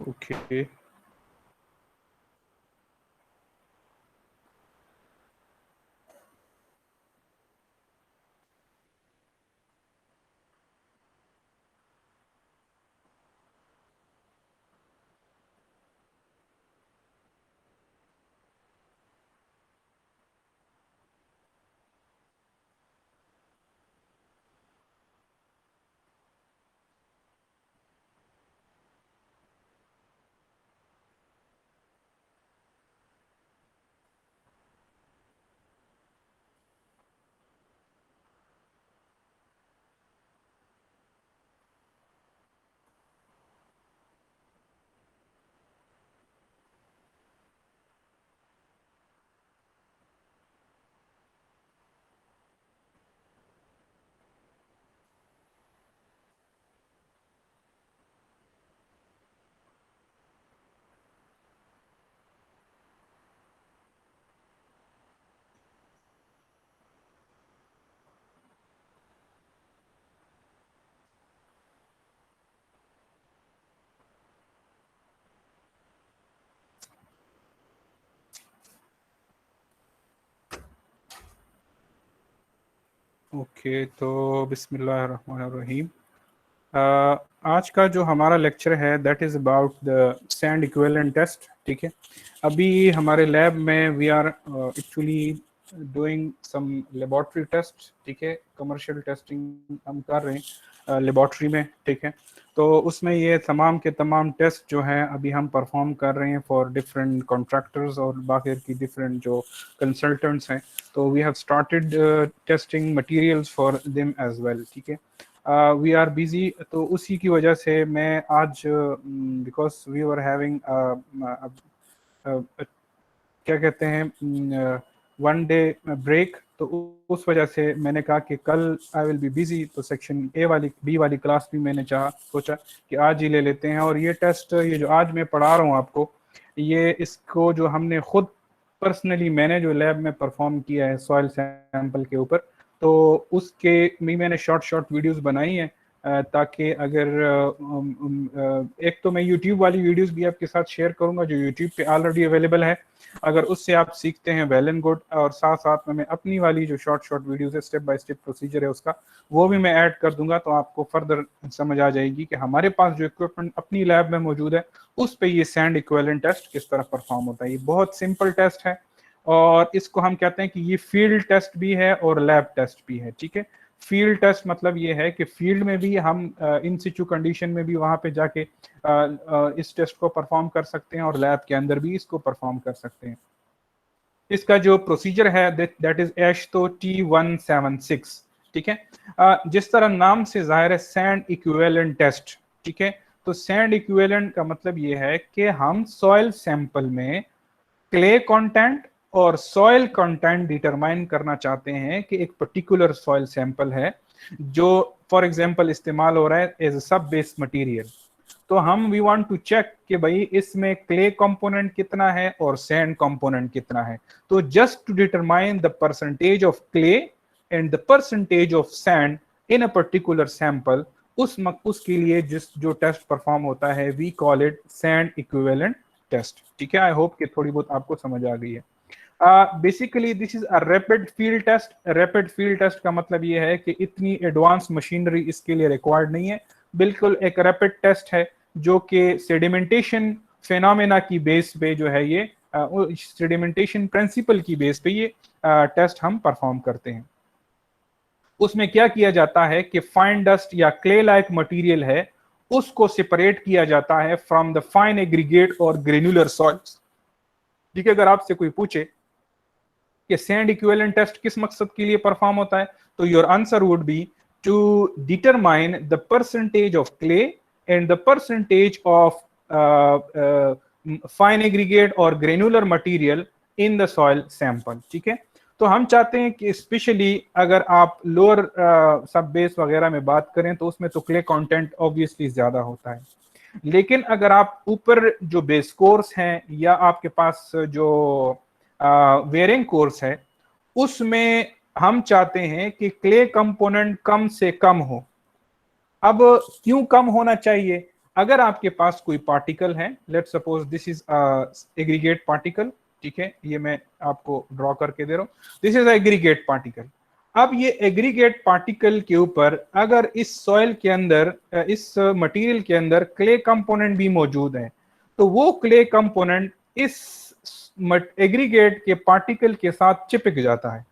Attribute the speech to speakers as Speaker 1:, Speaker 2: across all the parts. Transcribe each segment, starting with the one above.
Speaker 1: Okay okay. तो बिस्मिल्लाहिर्रहमानिर्रहीम। आज का जो हमारा लेक्चर है that is about the sand equivalent test. ठीक है, अभी हमारे लैब में we are actually doing some laboratory test. ठीक है, कमर्शियल टेस्टिंग हम कर रहे हैं लेबॉर्ट्री में। ठीक है, तो उसमें ये तमाम के तमाम टेस्ट जो हैं अभी हम परफॉर्म कर रहे हैं फॉर डिफरेंट कॉन्ट्रैक्टर्स और बाकी की डिफरेंट जो कंसल्टेंट्स हैं। तो we have started testing materials for them as well. ठीक है, वी आर बिजी, तो उसी की वजह से मैं आज बिकॉज वी वर हैविंग क्या कहते हैं वन डे ब्रेक, तो उस वजह से मैंने कहा कि कल आई विल बी बिजी, तो सेक्शन ए वाली बी वाली क्लास भी मैंने सोचा कि आज ही ले लेते हैं। और ये टेस्ट, ये जो आज मैं पढ़ा रहा हूँ आपको, ये इसको जो हमने खुद पर्सनली मैंने जो लैब में परफॉर्म किया है सॉइल सैंपल के ऊपर, तो उसके भी मैंने शॉर्ट शॉर्ट वीडियोस बनाई हैं ताकि अगर एक तो मैं यूट्यूब वाली वीडियोस भी आपके साथ शेयर करूंगा जो यूट्यूब पे ऑलरेडी अवेलेबल है, अगर उससे आप सीखते हैं वेल एंड गुड, और साथ साथ में मैं अपनी वाली जो शॉर्ट शॉर्ट वीडियोस है स्टेप बाय स्टेप प्रोसीजर है उसका वो भी मैं ऐड कर दूंगा, तो आपको फर्दर समझ आ जाएगी कि हमारे पास जो इक्विपमेंट अपनी लैब में मौजूद है उस पे ये सैंड इक्विवेलेंट टेस्ट किस तरह परफॉर्म होता है। ये बहुत सिंपल टेस्ट है और इसको हम कहते हैं कि ये फील्ड टेस्ट भी है और लैब टेस्ट भी है। ठीक है, फील्ड टेस्ट मतलब ये है कि फील्ड में भी हम इन सिचु कंडीशन में भी वहां पे जाके इस टेस्ट को परफॉर्म कर सकते हैं और लैब के अंदर भी इसको परफॉर्म कर सकते हैं। इसका जो प्रोसीजर है दैट इज एशतो T176। ठीक है, जिस तरह नाम से जाहिर है सैंड इक्विवेलेंट टेस्ट। ठीक है, तो सैंड इक्विवेलेंट का मतलब ये है कि हम सॉइल सैंपल में क्ले कंटेंट और सॉइल कंटेंट डिटरमाइन करना चाहते हैं कि एक पर्टिकुलर सॉइल सैंपल है जो फॉर एग्जांपल इस्तेमाल हो रहा है एज अ सब बेस मटेरियल, तो हम वी वांट टू चेक कि भाई इसमें क्ले कंपोनेंट कितना है और सैंड कंपोनेंट कितना है। तो just to determine the percentage of clay and the percentage of sand in a particular sample, उसके लिए जो टेस्ट परफॉर्म होता है we call it sand equivalent test. ठीक है, आई होप कि थोड़ी बहुत आपको समझ आ गई है। Basically this is a rapid field test. Rapid field test का मतलब ये है कि इतनी एडवांस मशीनरी इसके लिए रिक्वायर्ड नहीं है, बिल्कुल एक रैपिड टेस्ट है जो कि सेडिमेंटेशन फेनोमेना की बेस पे जो है ये सेडिमेंटेशन प्रिंसिपल की बेस पे ये टेस्ट हम परफॉर्म करते हैं। उसमें क्या किया जाता है कि फाइन डस्ट या क्ले लाइक मटेरियल है उसको सेपरेट किया जाता है फ्रॉम द फाइन एग्रीगेट और ग्रेनुलर सॉइल्स। ठीक है, अगर आपसे कोई पूछे कि सैंड इक्विवेलेंट टेस्ट किस मकसद के लिए परफॉर्म होता है, तो your answer would be to determine the percentage of clay and the percentage of fine aggregate और granular material in the soil sample. ठीक है, तो हम चाहते हैं कि स्पेशली अगर आप लोअर सब बेस वगैरह में बात करें तो उसमें तो क्ले कंटेंट ऑब्वियसली ज्यादा होता है, लेकिन अगर आप ऊपर जो बेस कोर्स हैं या आपके पास जो वेयरिंग कोर्स है उसमें हम चाहते हैं कि क्ले कंपोनेंट कम से कम हो। अब क्यों कम होना चाहिए? अगर आपके पास कोई पार्टिकल है, let's suppose this is aggregate particle, ठीक है, ये मैं आपको ड्रॉ करके दे रहा हूं, दिस इज एग्रीगेट पार्टिकल। अब ये एग्रीगेट पार्टिकल के ऊपर अगर इस सॉइल के अंदर, इस मटेरियल के अंदर क्ले कंपोनेंट भी मौजूद है, तो वो क्ले कंपोनेंट इस एग्रीगेट के पार्टिकल के साथ चिपक जाता है,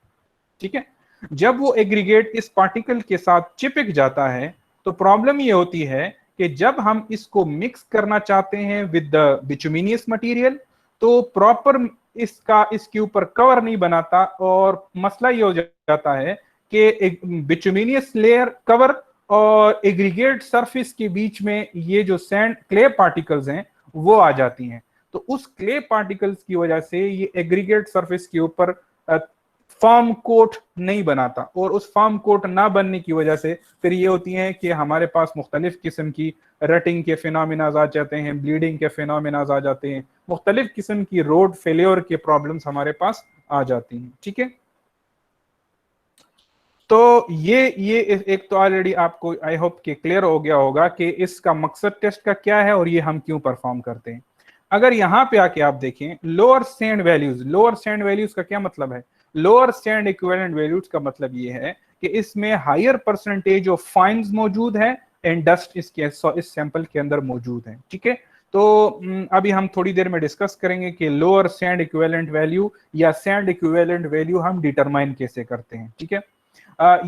Speaker 1: ठीक है। जब वो एग्रीगेट इस पार्टिकल के साथ चिपक जाता है तो प्रॉब्लम ये होती है कि जब हम इसको मिक्स करना चाहते हैं विद द बिटुमिनियस मटेरियल, तो प्रॉपर इसके ऊपर कवर नहीं बनाता, और मसला ये हो जाता है कि बिटुमिनियस लेयर कवर और एग्रीगेट सरफेस के बीच में ये जो सैंड क्ले पार्टिकल्स हैं वो आ जाती हैं। तो उस क्ले पार्टिकल्स की वजह से ये एग्रीगेट सरफेस के ऊपर फॉर्म कोट नहीं बनाता, और उस फॉर्म कोट ना बनने की वजह से फिर ये होती है कि हमारे पास मुख्तलिफ किस्म की रटिंग के फिनोमिनाज आ जाते हैं, ब्लीडिंग के फिनोमिनाज आ जाते हैं, मुख्तलिफ किस्म की रोड फेलियर के प्रॉब्लम्स हमारे पास आ जाती हैं, ठीक है। तो ये एक तो ऑलरेडी आपको आई होप कि क्लियर हो गया होगा कि इसका मकसद टेस्ट का क्या है और ये हम क्यों परफॉर्म करते हैं। अगर यहाँ पे आके आप देखें lower stand values, lower stand values का क्या मतलब है? लोअर स्टैंड इक्विवेलेंट वैल्यूज का मतलब ये है कि इसमें हायर परसेंटेज ऑफ फाइन्स मौजूद है एंड डस्ट इस सैंपल के अंदर मौजूद है, ठीक है। तो अभी हम थोड़ी देर में डिस्कस करेंगे कि लोअर सैंड इक्विवेलेंट वैल्यू या सैंड इक्विवेलेंट वैल्यू हम डिटरमाइन कैसे करते हैं, ठीक है।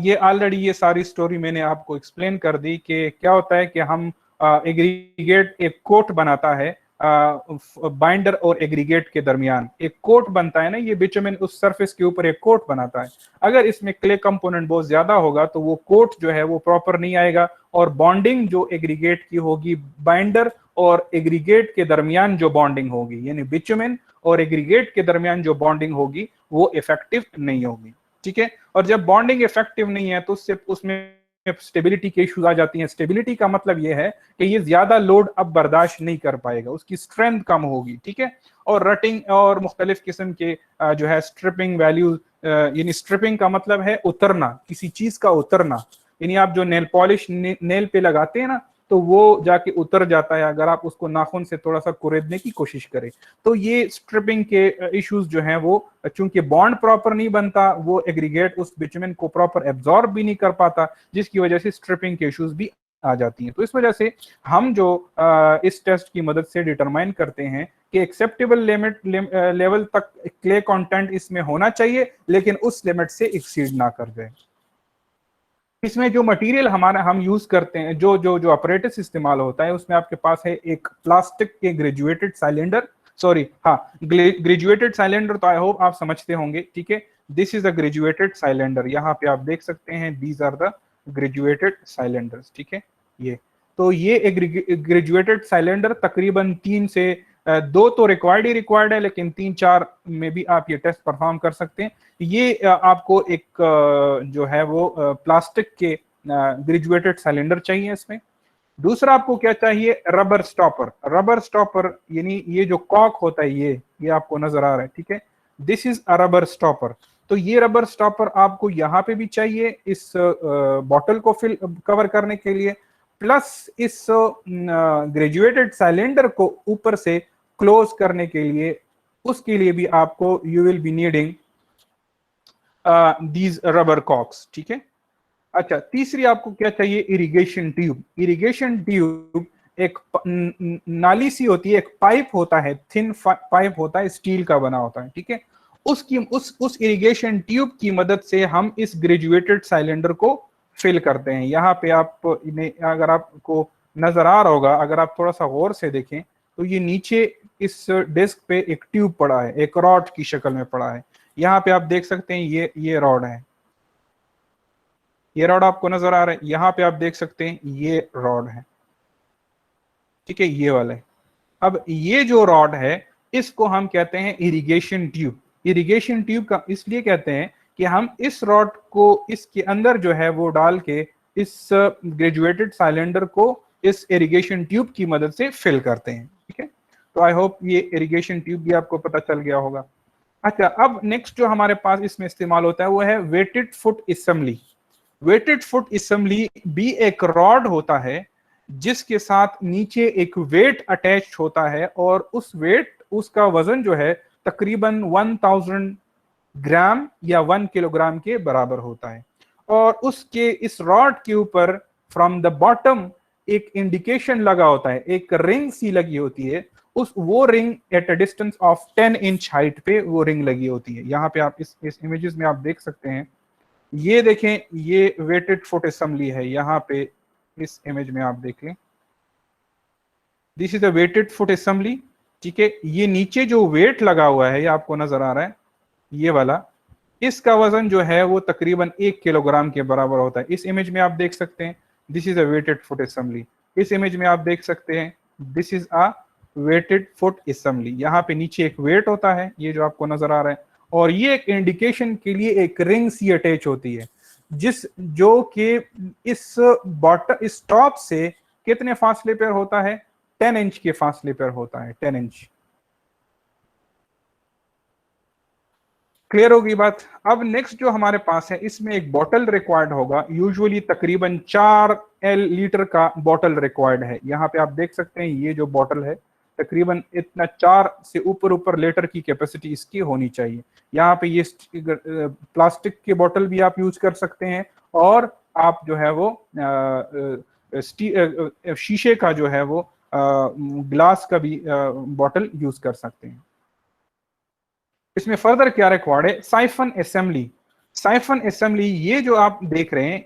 Speaker 1: ये ऑलरेडी ये सारी स्टोरी मैंने आपको एक्सप्लेन कर दी कि क्या होता है कि हम एग्रीगेट एक कोट बनाता है, बाइंडर और एग्रीगेट के दरमियान एक कोट बनता है ना, ये बिटुमेन उस सरफेस के ऊपर एक कोट बनाता है। अगर इसमें क्ले कंपोनेंट बहुत ज्यादा होगा तो वो कोट जो है वो प्रॉपर नहीं आएगा, और बॉन्डिंग जो एग्रीगेट की होगी, बाइंडर और एग्रीगेट के दरमियान जो बॉन्डिंग होगी, यानी बिटुमेन और एग्रीगेट के दरमियान जो बॉन्डिंग होगी वो इफेक्टिव नहीं होगी, ठीक है। और जब बॉन्डिंग इफेक्टिव नहीं है तो उससे उसमें स्टेबिलिटी के इश्यूज आ जाती हैं। स्टेबिलिटी का मतलब यह है कि ये ज्यादा लोड अब बर्दाश्त नहीं कर पाएगा, उसकी स्ट्रेंथ कम होगी, ठीक है। और रटिंग और मुख्तलिफ किस्म के जो है स्ट्रिपिंग वैल्यू, यानी स्ट्रिपिंग का मतलब है उतरना, किसी चीज का उतरना, यानी आप जो नेल पॉलिश नेल पे लगाते हैं ना तो वो जाके उतर जाता है अगर आप उसको नाखून से थोड़ा सा कुरेदने की कोशिश करें। तो ये स्ट्रिपिंग के इश्यूज जो हैं वो, चूंकि बॉन्ड प्रॉपर नहीं बनता, वो एग्रीगेट उस बिटुमेन को प्रॉपर एब्जॉर्ब भी नहीं कर पाता, जिसकी वजह से स्ट्रिपिंग के इश्यूज भी आ जाती हैं। तो इस वजह से हम जो इस टेस्ट की मदद से डिटरमाइन करते हैं कि एक्सेप्टेबल लेवल तक क्ले कंटेंट इसमें होना चाहिए, लेकिन उस लिमिट से एक्सीड ना कर जाए। इसमें जो मटेरियल हमारा हम यूज करते हैं, जो जो जो अपरेटस इस्तेमाल होता है, उसमें आपके पास है एक प्लास्टिक के ग्रेजुएटेड साइलेंडर, सॉरी हाँ ग्रेजुएटेड साइलेंडर, तो आई होप आप समझते होंगे, ठीक है। This is a graduated cylinder, यहाँ पे आप देख सकते हैं दीज आर द ग्रेजुएटेड साइलेंडर्स, ठीक है। ये तो ये एक ग्रेजुएटेड साइलेंडर तकरीबन 3 से 2 तो रिक्वायर्ड ही रिक्वायर्ड है, लेकिन 3-4 में भी आप ये टेस्ट परफॉर्म कर सकते हैं। ये आपको एक जो है वो प्लास्टिक के ग्रेजुएटेड सिलेंडर चाहिए इसमें। दूसरा आपको क्या चाहिए? Rubber stopper. रबर स्टॉपर यानी ये जो कॉक होता है, ये आपको नजर आ रहा है, ठीक है। This is a rubber stopper. तो ये रबर स्टॉपर आपको यहाँ पे भी चाहिए इस बॉटल को फिल कवर करने के लिए, प्लस इस ग्रेजुएटेड सिलेंडर को ऊपर से क्लोज करने के लिए, उसके लिए भी आपको you will be needing these rubber corks, ठीक है। अच्छा, तीसरी आपको क्या चाहिए? Irrigation tube. इरिगेशन ट्यूब एक नाली सी होती है, एक पाइप होता है, थिन पाइप होता है, स्टील का बना होता है, ठीक है। उसकी उस इरिगेशन ट्यूब की मदद से हम इस ग्रेजुएटेड सिलेंडर को फिल करते हैं। यहाँ पे आप अगर आपको नजर आ रहा होगा, अगर आप थोड़ा सा गौर से देखें तो ये नीचे इस डेस्क पे एक ट्यूब पड़ा है, एक रॉड की शक्ल में पड़ा है। यहाँ पे आप देख सकते हैं ये रॉड है, ये रॉड आपको नजर आ रहा है। यहाँ पे आप देख सकते हैं ये रॉड है, ठीक है, ये वाला है। अब ये जो रॉड है इसको हम कहते हैं इरिगेशन ट्यूब। इरिगेशन ट्यूब का इसलिए कहते हैं कि हम इस रॉड को इसके अंदर जो है वो डाल के इस ग्रेजुएटेड सिलेंडर को इस इरिगेशन ट्यूब की मदद से फिल करते हैं, ठीक है। तो आई होप ये इरिगेशन ट्यूब भी आपको पता चल गया होगा। अच्छा, अब नेक्स्ट जो हमारे पास इसमें इस्तेमाल होता है वो है weighted foot assembly. Weighted foot assembly भी एक रॉड होता है जिसके साथ नीचे एक वेट अटैच होता है, और उस वेट, उसका वजन जो है तकरीबन 1000 ग्राम या 1 किलोग्राम के बराबर होता है। और उसके इस रॉड के ऊपर फ्रॉम द बॉटम एक इंडिकेशन लगा होता है, एक रिंग सी लगी होती है, वो ring at a distance of 10 inch height पे वो रिंग लगी होती है। यहाँ पे आप इस इमेजेस में आप देख सकते हैं, ये देखें, ये वेटेड फुट असेंबली है। यहाँ पे इस इमेज में आप देख लें, this is a weighted foot assembly, ठीक है। ये नीचे जो वेट लगा हुआ है, ये आपको नजर आ रहा है, ये वाला, इसका वजन जो है वो तकरीबन 1 किलोग्राम के बराबर होता है। इस इमेज में आप देख सकते हैं, this is a weighted foot assembly. इस इमेज में आप देख सकते हैं, this is a weighted foot assembly. यहाँ पे नीचे एक वेट होता है, ये जो आपको नजर आ रहा है, और ये एक इंडिकेशन के लिए एक रिंग सी अटैच होती है, जो कि इस बॉटम, इस टॉप से कितने फासले पर होता है, 10 इंच के फासले पर होता है, 10 इंच। क्लियर होगी बात। अब नेक्स्ट जो हमारे पास है, इसमें एक बॉटल रिक्वायर्ड होगा, यूजुअली तकरीबन 4 लीटर का बॉटल रिक्वायर्ड है। यहाँ पे आप देख सकते हैं, ये जो बॉटल है तकरीबन इतना 4 से ऊपर लीटर की कैपेसिटी इसकी होनी चाहिए। यहाँ पे ये प्लास्टिक के बॉटल भी आप यूज कर सकते हैं, और आप जो है वो शीशे का जो है वो ग्लास का भी बॉटल यूज कर सकते हैं। इसमें फर्दर क्या रिक्वायर्ड है, साइफन असेंबली। साइफन असेंबली, ये जो आप देख रहे हैं,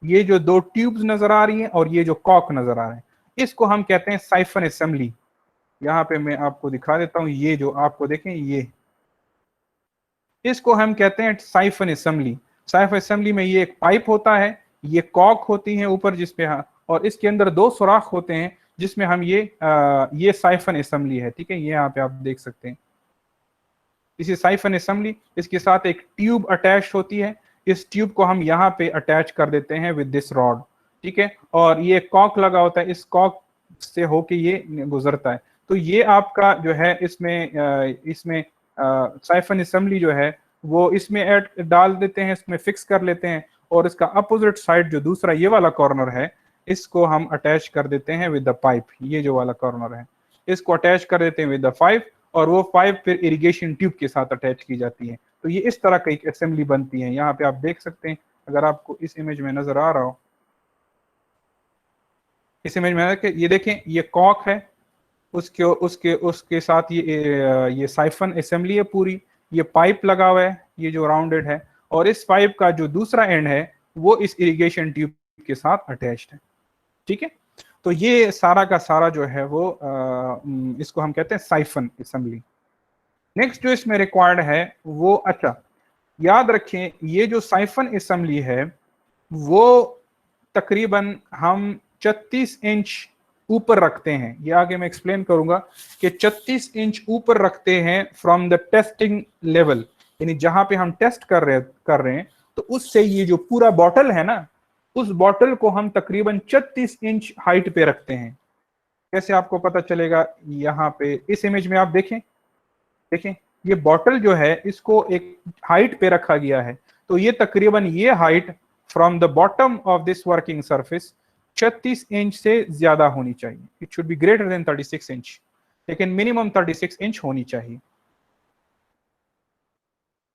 Speaker 1: ये जो 2 ट्यूब्स नजर आ रही हैं और ये जो कॉक नजर आ रहा है, इसको हम कहते हैं साइफन असेंबली। यहाँ पे मैं आपको दिखा देता हूं, ये जो आपको देखें, ये इसको हम कहते हैं साइफन असेंबली। साइफन असेंबली में ये एक पाइप होता है, ये कॉक होती है ऊपर जिसपे, और इसके अंदर 2 सुराख होते हैं जिसमें हम ये साइफन असेंबली है, ठीक है। ये यहाँ पे आप देख सकते हैं, इसी साइफन असेंबली, इसके साथ एक ट्यूब अटैच होती है। इस ट्यूब को हम यहाँ पे अटैच कर देते हैं विद दिस रॉड, ठीक है। और ये कॉक लगा होता है, इस कॉक से होके ये गुजरता है। तो ये आपका जो है इसमें साइफन असेंबली जो है वो इसमें ऐड डाल देते हैं, इसमें फिक्स कर लेते हैं, और इसका अपोजिट साइड जो दूसरा ये वाला कॉर्नर है, इसको हम अटैच कर देते हैं विद द पाइप। ये जो वाला कॉर्नर है, इसको अटैच कर देते हैं विद द पाइप, और वो पाइप फिर इरिगेशन ट्यूब के साथ अटैच की जाती है। तो ये इस तरह की एक असेंबली बनती है। यहाँ पे आप देख सकते हैं, अगर आपको इस इमेज में नजर आ रहा हो, इस इमेज में ये देखें, ये कॉक है, उसके उसके उसके साथ ये साइफन असेंबली है पूरी, ये पाइप लगा हुआ है, ये जो राउंडेड है, और इस पाइप का जो दूसरा एंड है वो इस इरिगेशन ट्यूब के साथ अटैच्ड है, ठीक है। तो ये सारा का सारा जो है वो इसको हम कहते हैं साइफन असेंबली। नेक्स्ट जो इसमें रिक्वायर्ड है वो, अच्छा याद रखें, ये जो साइफन असेंबली है वो तकरीबन हम 36 इंच ऊपर रखते हैं। ये आगे मैं एक्सप्लेन करूंगा कि 36 इंच ऊपर रखते हैं फ्रॉम द टेस्टिंग लेवल, यानी जहां पे हम टेस्ट कर रहे हैं, तो उससे ये जो पूरा बॉटल है ना, उस बॉटल को हम तकरीबन 36 इंच हाइट पे रखते हैं। कैसे आपको पता चलेगा, यहाँ पे इस इमेज में आप देखें, ये बॉटल जो है इसको एक हाइट पे रखा गया है, तो ये तकरीबन ये height from the bottom of this working surface 36 inch से ज्यादा होनी चाहिए। It should be greater than 36 inch, लेकिन मिनिमम 36 इंच होनी चाहिए।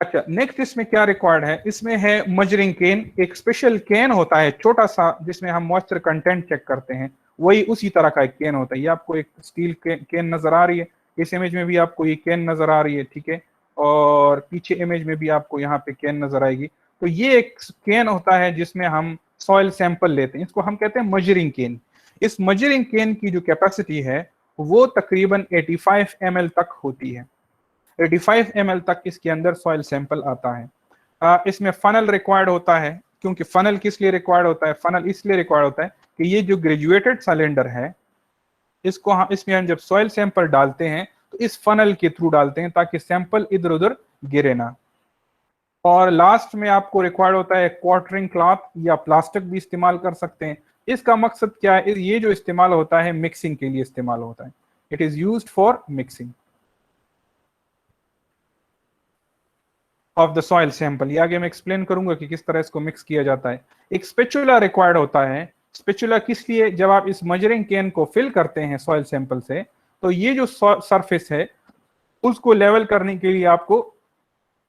Speaker 1: अच्छा, नेक्स्ट इसमें क्या रिक्वायर्ड है, इसमें है मजरिंग केन। एक स्पेशल केन होता है छोटा सा, जिसमें हम मॉइस्चर कंटेंट चेक करते हैं, वही उसी तरह का एक केन होता है। ये आपको एक स्टील केन नजर आ रही है, इस इमेज में भी आपको ये केन नजर आ रही है, ठीक है, और पीछे इमेज में भी आपको यहाँ पे केन नजर आएगी। तो ये एक केन होता है जिसमें हम सॉइल सैंपल लेते हैं, इसको हम कहते हैं मजरिंग केन। इस मजरिंग केन की जो कैपेसिटी है वो तकरीबन 85 ml तक होती है। 85 ml तक इसके अंदर सॉइल सैंपल आता है। इसमें फनल रिक्वायर्ड होता है। क्योंकि फनल किस लिए रिक्वायर्ड होता है, फनल इसलिए रिक्वायर्ड होता है कि ये जो ग्रेजुएटेड सिलेंडर है, इसमें हम जब सॉइल सैंपल डालते हैं तो इस फनल के थ्रू डालते हैं, ताकि सैंपल इधर उधर गिरे ना। और लास्ट में आपको रिक्वायर्ड होता है क्वार्टरिंग क्लॉथ, या प्लास्टिक भी इस्तेमाल कर सकते हैं। इसका मकसद क्या है, ये जो इस्तेमाल होता है मिक्सिंग के लिए इस्तेमाल होता है। It is used for mixing of the soil sample. ये आगे मैं एक्सप्लेन करूंगा कि किस तरह इसको मिक्स किया जाता है। एक स्पेचुला रिक्वायर्ड होता है। स्पेचुला किस लिए, जब आप इस मेजरिंग कैन को फिल करते हैं सॉइल सैंपल से, तो ये जो सरफेस है उसको लेवल करने के लिए आपको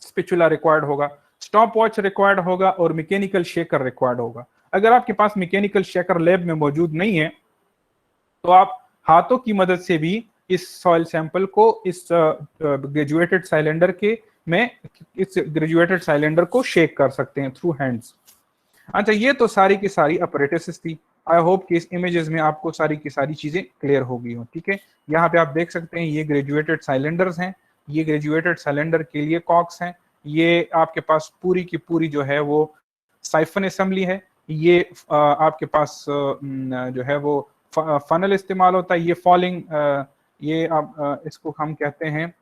Speaker 1: स्पेचुला रिक्वायर्ड होगा, स्टॉप वॉच रिक्वायर्ड होगा और मैकेनिकल शेकर रिक्वायर्ड होगा। अगर आपके पास मैकेनिकल शेकर लैब में मौजूद नहीं है तो आप हाथों की मदद से भी इस सॉइल सैंपल को इस ग्रेजुएटेड साइलेंडर के में इस ग्रेजुएटेड साइलेंडर को शेक कर सकते हैं थ्रू हैंड्स। अच्छा, ये तो सारी की सारी अपरेटसेस थी। आई होप कि इस इमेजेस में आपको सारी की सारी चीजें क्लियर हो गई हो। ठीक है, यहाँ पे आप देख सकते हैं ये ग्रेजुएटेड साइलेंडर्स हैं, ये ग्रेजुएटेड सिलेंडर के लिए कॉक्स हैं, ये आपके पास पूरी की पूरी जो है वो साइफन असेंबली है, ये आपके पास जो है वो फनल इस्तेमाल होता है, ये फॉलिंग, ये आप इसको हम कहते हैं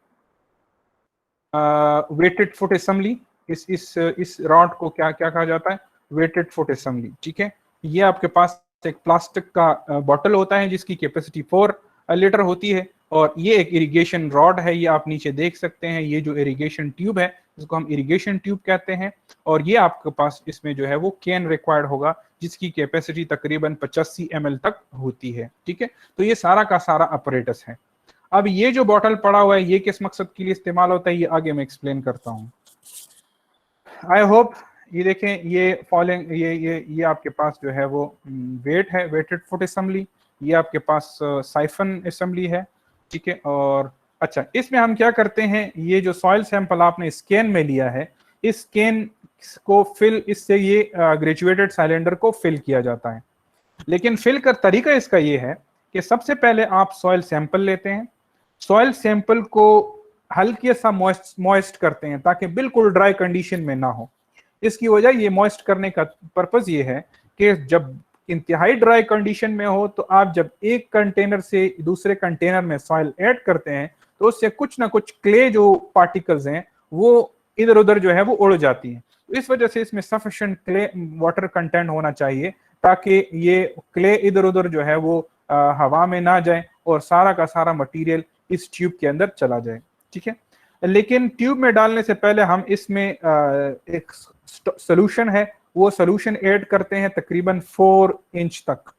Speaker 1: वेटेड फुट असेंबली। इस रॉड को क्या क्या कहा जाता है, वेटेड फुट असेंबली। ठीक है, ये आपके पास एक प्लास्टिक का बॉटल होता है जिसकी कैपेसिटी 4 लीटर होती है, और ये एक इरिगेशन रॉड है, ये आप नीचे देख सकते हैं, ये जो इरिगेशन ट्यूब है इसको हम इरिगेशन ट्यूब कहते हैं, और ये आपके पास इसमें जो है वो कैन रिक्वायर्ड होगा जिसकी कैपेसिटी तकरीबन 85 ml तक होती है। ठीक है, तो ये सारा का सारा अपरेटस है। अब ये जो बॉटल पड़ा हुआ है ये किस मकसद के लिए इस्तेमाल होता है ये आगे मैं एक्सप्लेन करता हूँ। आई होप ये देखें, ये फॉलोइंग ये आपके पास जो है वो वेट है, वेटेड फुट असेंबली, ये आपके पास साइफन असेंबली है। ठीक है, और अच्छा इसमें हम क्या करते हैं, ये जो सॉइल सैंपल आपने स्कैन में लिया है, इस स्कैन को फिल, इससे ये ग्रेजुएटेड साइलेंडर को फिल किया जाता है। लेकिन फिल का तरीका इसका ये है कि सबसे पहले आप सॉइल सैंपल लेते हैं, सॉइल सैंपल को हल्के सा मॉइस्ट करते हैं ताकि बिल्कुल ड्राई कंडीशन में ना हो। इसकी वजह ये मॉइस्ट करने का पर्पस ये है कि जब इंतहाई ड्राई कंडीशन में हो तो आप जब एक कंटेनर से दूसरे कंटेनर में सॉइल ऐड करते हैं तो उससे कुछ ना कुछ क्ले जो पार्टिकल्स हैं वो इधर उधर जो है वो उड़ जाती हैं। तो इस वजह से इसमें सफिशिएंट क्ले वाटर कंटेंट होना चाहिए ताकि ये क्ले इधर उधर जो है वो हवा में ना जाए और सारा का सारा मटेरियल इस ट्यूब के अंदर चला जाए। ठीक है, लेकिन ट्यूब में डालने से पहले हम इसमें एक सोल्यूशन है वो सोल्यूशन ऐड करते हैं, तकरीबन 4 इंच तक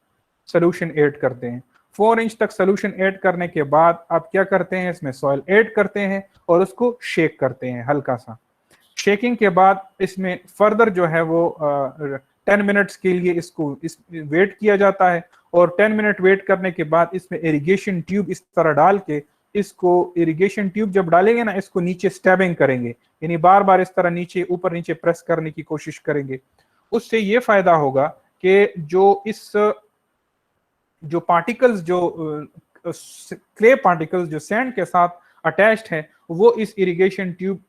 Speaker 1: सोल्यूशन ऐड करते हैं। 4 इंच तक सोल्यूशन ऐड करने के बाद आप क्या करते हैं, इसमें सॉइल ऐड करते हैं और उसको शेक करते हैं हल्का सा। शेकिंग के बाद इसमें फर्दर जो है वो 10 मिनट्स के लिए इसको वेट किया जाता है, और 10 मिनट वेट करने के बाद इसमें इरिगेशन ट्यूब इस तरह डाल के, इसको इरिगेशन ट्यूब जब डालेंगे ना इसको नीचे स्टैबिंग करेंगे, यानी बार बार इस तरह नीचे ऊपर नीचे प्रेस करने की कोशिश करेंगे। उससे ये फायदा होगा कि जो पार्टिकल्स, जो क्ले पार्टिकल्स जो सैंड के साथ अटैच्ड हैं वो इस इरिगेशन ट्यूब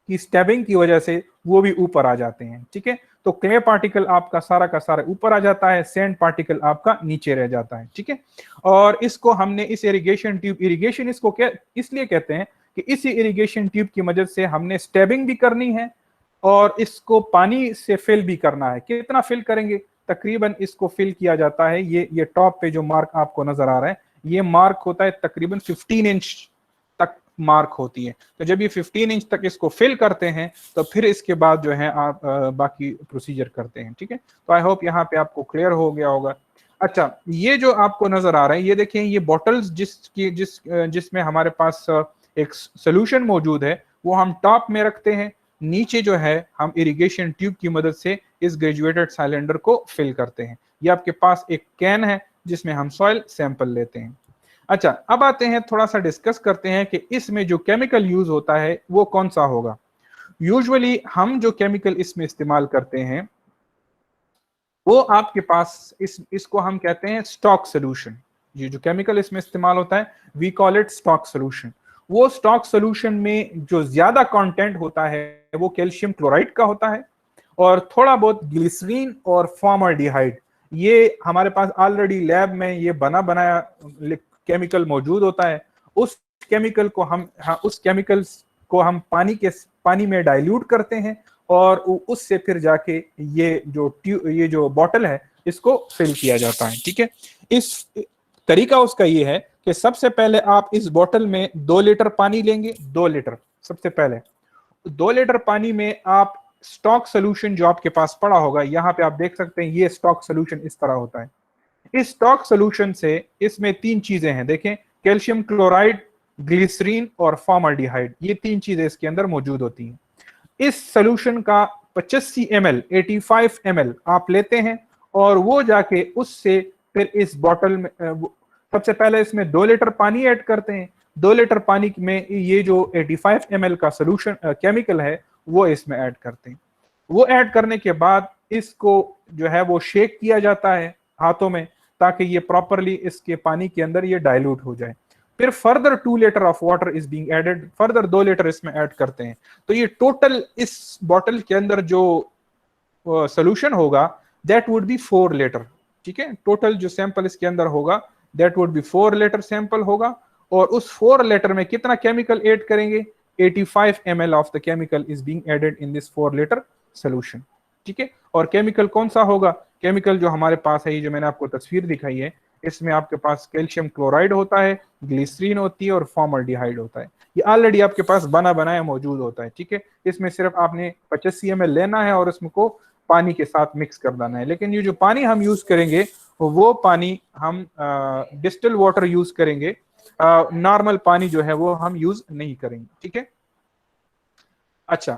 Speaker 1: की स्टैबिंग की वजह से वो भी ऊपर आ जाते हैं। ठीक है, तो क्ले पार्टिकल आपका सारा का सारा ऊपर आ जाता है, सैंड पार्टिकल आपका नीचे रह जाता है। ठीक है, और इसको हमने इस इरिगेशन ट्यूब, इरिगेशन इसको क्या इसलिए कहते हैं कि इसी इरिगेशन ट्यूब की मदद से हमने स्टैबिंग भी करनी है और इसको पानी से फिल भी करना है। कितना फिल करेंगे, तकरीबन इसको फिल किया जाता है, ये टॉप पे जो मार्क आपको नजर आ रहा है ये मार्क होता है तकरीबन 15 इंच तक मार्क होती है। तो जब ये 15 इंच तक इसको फिल करते हैं तो फिर इसके बाद जो है आप बाकी प्रोसीजर करते हैं। ठीक है, तो आई होप यहाँ पे आपको क्लियर हो गया होगा। अच्छा, ये जो आपको नजर आ रहा है ये देखें, ये बॉटल्स जिसमें हमारे पास एक सोल्यूशन मौजूद है वो हम टॉप में रखते हैं, नीचे जो है हम इरिगेशन ट्यूब की मदद से इस ग्रेजुएटेड साइलेंडर को फिल करते हैं। ये आपके पास एक कैन है जिसमें हम सॉइल सैंपल लेते हैं। अच्छा, अब आते हैं थोड़ा सा डिस्कस करते हैं कि इसमें जो केमिकल यूज होता है वो कौन सा होगा। यूजुअली हम जो केमिकल इसमें इस्तेमाल करते हैं वो आपके पास इसको हम कहते हैं स्टॉक सोल्यूशन। ये जो केमिकल इसमें इस्तेमाल होता है we call it stock solution. वो स्टॉक सोल्यूशन में जो ज्यादा कंटेंट होता है वो कैल्शियम क्लोराइड का होता है और थोड़ा बहुत ग्लिसरीन और फॉर्मल्डिहाइड। ये हमारे पास ऑलरेडी लैब में ये बना बनाया केमिकल मौजूद होता है। उस केमिकल को हम पानी में डाइल्यूट करते हैं और उससे फिर जाके ये जो बॉटल है इसको फिल किया जाता है। ठीक है, इस तरीका उसका ये है कि सबसे पहले आप इस बॉटल में 2 लीटर पानी लेंगे। 2 लीटर, सबसे पहले 2 लीटर पानी में आप स्टॉक सोल्यूशन जो आपके पास पड़ा होगा, यहाँ पे आप देख सकते हैं ये स्टॉक सोल्यूशन इस तरह होता है। इस स्टॉक सोल्यूशन से इसमें 3 चीजें हैं, देखें, कैल्शियम क्लोराइड, ग्लिसरीन और फॉर्मल्डिहाइड, ये 3 चीजें इसके अंदर मौजूद होती हैं। इस सोल्यूशन का 85 ml 85 ml आप लेते हैं और वो जाके उससे फिर इस बॉटल में सबसे पहले इसमें 2 लीटर पानी ऐड करते हैं। 2 लीटर पानी में ये जो 85 ml का सोल्यूशन केमिकल है वो इसमें ऐड करते हैं। वो ऐड करने के बाद इसको जो है वो शेक किया जाता है हाथों में, ताकि ये प्रॉपरली इसके पानी के अंदर ये डाइल्यूट हो जाए। फिर further 2 litre of water is being added, further 2 litre इसमें ऐड करते हैं। तो ये टोटल इस बॉटल के अंदर जो सोल्यूशन होगा दैट वुड बी 4 लीटर। ठीक है, टोटल जो सैंपल इसके अंदर होगा that would B 4 litre sample होगा। और उस 4 लीटर में कितना केमिकल ऐड करेंगे? 85 ml of the chemical is being added in this 4 litre solution. ठीक है, और केमिकल कौन सा होगा? केमिकल जो हमारे पास है, ये जो मैंने आपको तस्वीर दिखाई है, इसमें आपके पास कैल्शियम क्लोराइड होता है, ग्लिसरीन होती है और फॉर्मल्डिहाइड होता है। ये ऑलरेडी आपके पास बना बनाया मौजूद होता है। ठीक है, इसमें सिर्फ आपने 85 ml लेना है और इसमें को पानी के साथ मिक्स कर देना है। लेकिन ये जो पानी हम यूज करेंगे वो पानी हम डिस्टिल वाटर यूज करेंगे, नॉर्मल पानी जो है वो हम यूज नहीं करेंगे। ठीक है, अच्छा,